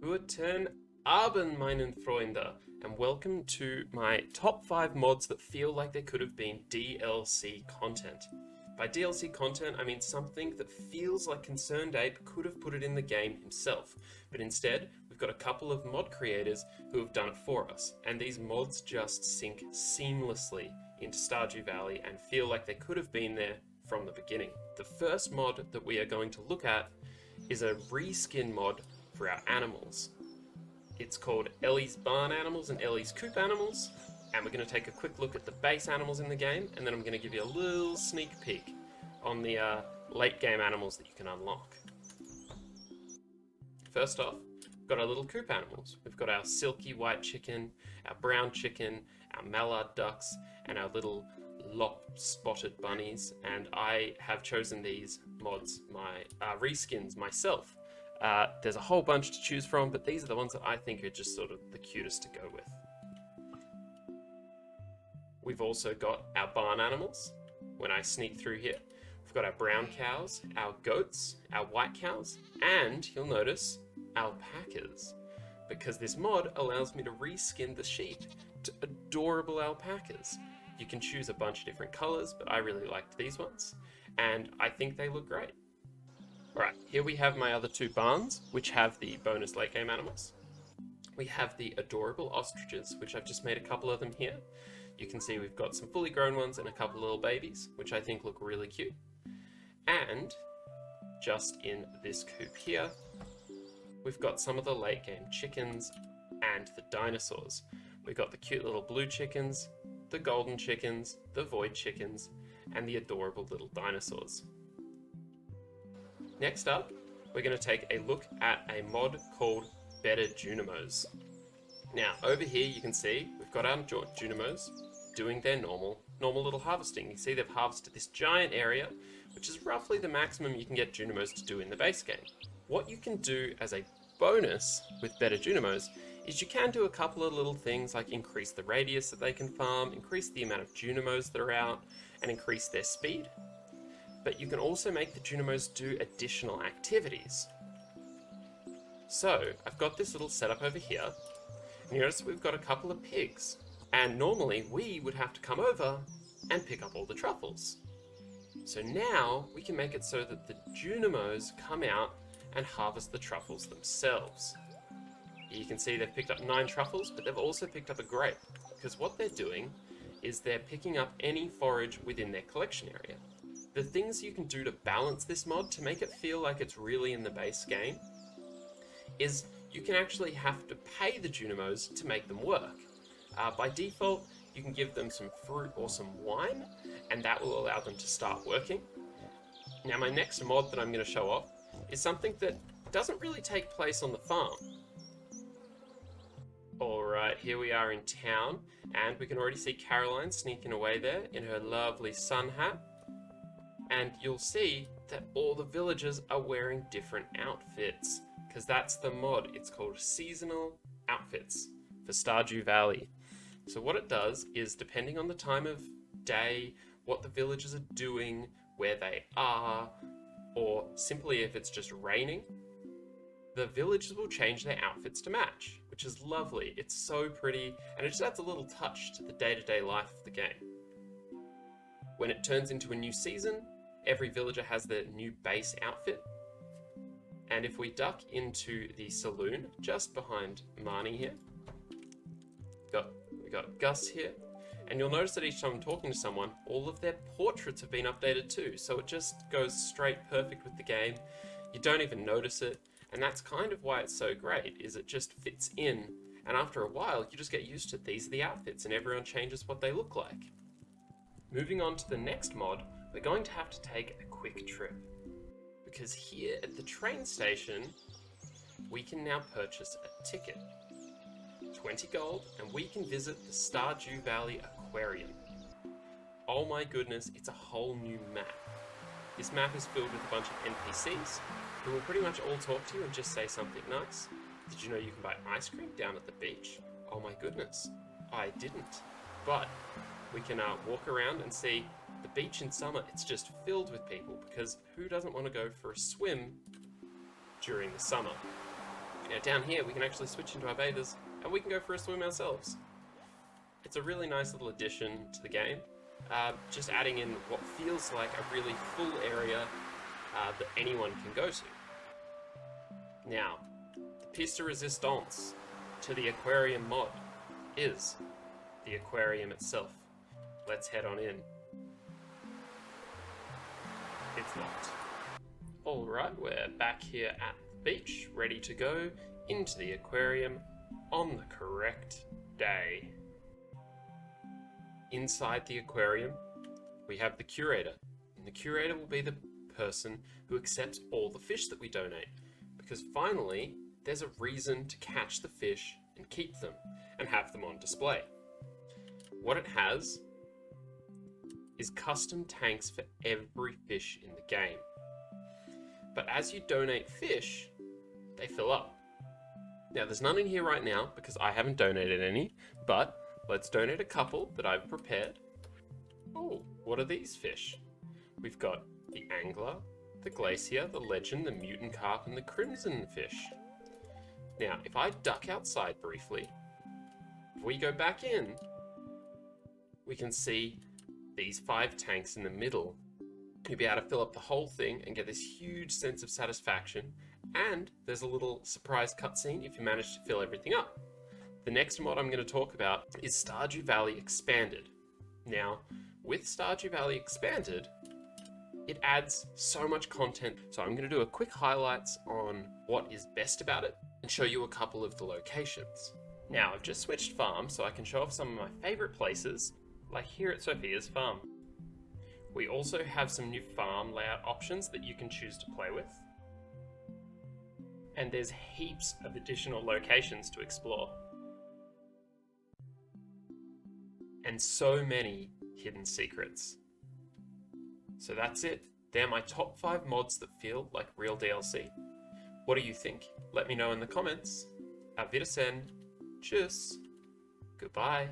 Guten Abend, meinen Freunde, and welcome to my top 5 mods that feel like they could have been DLC content. By DLC content, I mean something that feels like Concerned Ape could have put it in the game himself, but instead, we've got a couple of mod creators who have done it for us, and these mods just sink seamlessly into Stardew Valley and feel like they could have been there from the beginning. The first mod that we are going to look at is a reskin mod for our animals. It's called Ellie's Barn Animals and Ellie's Coop Animals, and we're going to take a quick look at the base animals in the game, and then I'm going to give you a little sneak peek on the late game animals that you can unlock. First off, we've got our little coop animals. We've got our silky white chicken, our brown chicken, our mallard ducks, and our little lop-spotted bunnies, and I have chosen these mods, my reskins myself. There's a whole bunch to choose from, but these are the ones that I think are just sort of the cutest to go with. We've also got our barn animals. When I sneak through here, we've got our brown cows, our goats, our white cows, and you'll notice alpacas, because this mod allows me to reskin the sheep to adorable alpacas. You can choose a bunch of different colors, but I really liked these ones, and I think they look great. Alright, here we have my other two barns, which have the bonus late game animals. We have the adorable ostriches, which I've just made a couple of them here. You can see we've got some fully grown ones and a couple of little babies, which I think look really cute. And just in this coop here, we've got some of the late game chickens and the dinosaurs. We've got the cute little blue chickens, the golden chickens, the void chickens, and the adorable little dinosaurs. Next up, we're going to take a look at a mod called Better Junimos. Now, over here you can see we've got our Junimos doing their normal little harvesting. You see they've harvested this giant area, which is roughly the maximum you can get Junimos to do in the base game. What you can do as a bonus with Better Junimos is you can do a couple of little things like increase the radius that they can farm, increase the amount of Junimos that are out, and increase their speed. But you can also make the Junimos do additional activities. So, I've got this little setup over here, and you notice we've got a couple of pigs. And normally, we would have to come over and pick up all the truffles. So now, we can make it so that the Junimos come out and harvest the truffles themselves. You can see they've picked up 9 truffles, but they've also picked up a grape, because what they're doing is they're picking up any forage within their collection area. The things you can do to balance this mod to make it feel like it's really in the base game is you can actually have to pay the Junimos to make them work. By default, you can give them some fruit or some wine, and that will allow them to start working. Now, my next mod that I'm going to show off is something that doesn't really take place on the farm. Alright, here we are in town, and we can already see Caroline sneaking away there in her lovely sun hat. And you'll see that all the villagers are wearing different outfits, because that's the mod. It's called Seasonal Outfits for Stardew Valley. So what it does is, depending on the time of day, what the villagers are doing, where they are, or simply if it's just raining, the villagers will change their outfits to match, which is lovely. It's so pretty, and it just adds a little touch to the day-to-day life of the game. When it turns into a new season, every villager has their new base outfit. And if we duck into the saloon just behind Marnie here, we got Gus here, and you'll notice that each time I'm talking to someone, all of their portraits have been updated too, so it just goes straight perfect with the game. You don't even notice it, and that's kind of why it's so great, is it just fits in, and after a while you just get used to these are the outfits and everyone changes what they look like. Moving on to the next mod, we're going to have to take a quick trip, because here at the train station we can now purchase a ticket. 20 gold, and we can visit the Stardew Valley Aquarium. Oh my goodness, it's a whole new map. This map is filled with a bunch of NPCs who will pretty much all talk to you and just say something nice. Did you know you can buy ice cream down at the beach? Oh my goodness, I didn't. But we can walk around and see the beach in summer. It's just filled with people, because who doesn't want to go for a swim during the summer? Now down here we can actually switch into our bathers and we can go for a swim ourselves. It's a really nice little addition to the game, just adding in what feels like a really full area that anyone can go to. Now, the piece de resistance to the aquarium mod is the aquarium itself. Let's head on in. It's locked. Alright, we're back here at the beach, ready to go into the aquarium on the correct day. Inside the aquarium, we have the Curator. And the Curator will be the person who accepts all the fish that we donate. Because finally, there's a reason to catch the fish and keep them, and have them on display. What it has is custom tanks for every fish in the game. But as you donate fish, they fill up. Now there's none in here right now because I haven't donated any, but let's donate a couple that I've prepared. Oh, what are these fish? We've got the angler, the glacier, the legend, the mutant carp, and the crimson fish. Now, if I duck outside briefly, if we go back in, we can see these 5 tanks in the middle. You'll be able to fill up the whole thing and get this huge sense of satisfaction. And there's a little surprise cutscene if you manage to fill everything up. The next mod I'm going to talk about is Stardew Valley Expanded. Now, with Stardew Valley Expanded, it adds so much content. So I'm going to do a quick highlights on what is best about it and show you a couple of the locations. Now, I've just switched farms so I can show off some of my favorite places, like here at Sophia's farm. We also have some new farm layout options that you can choose to play with. And there's heaps of additional locations to explore. And so many hidden secrets. So that's it. They're my top 5 mods that feel like real DLC. What do you think? Let me know in the comments. Auf Wiedersehen. Tschüss. Goodbye.